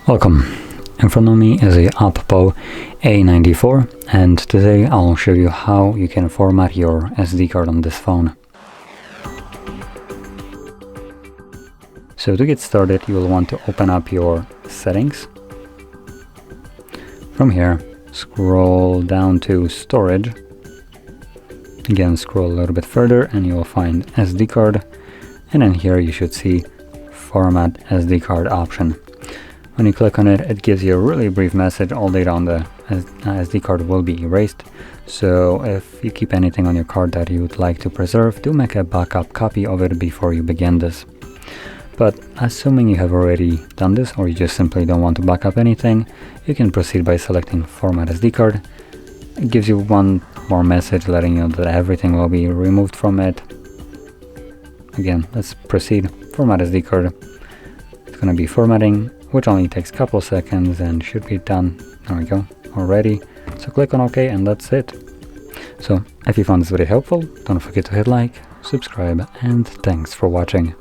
Welcome. In front of me is a Oppo A94, and today I'll show you how you can format your SD card on this phone. So to get started, you will want to open up your settings. From here, scroll down to storage. Again, scroll a little bit further and you will find SD card, and then here you should see format SD card option. When you click on it, it gives you a really brief message. All data on the SD card will be erased. So if you keep anything on your card that you would like to preserve, do make a backup copy of it before you begin this. But assuming you have already done this, or you just simply don't want to back up anything, you can proceed by selecting Format SD card. It gives you one more message letting you know that everything will be removed from it. Again, let's proceed. Format SD card. It's going to be formatting, which only takes a couple seconds and should be done. There we go, already. So click on OK and that's it. So if you found this video helpful, don't forget to hit like, subscribe, and thanks for watching.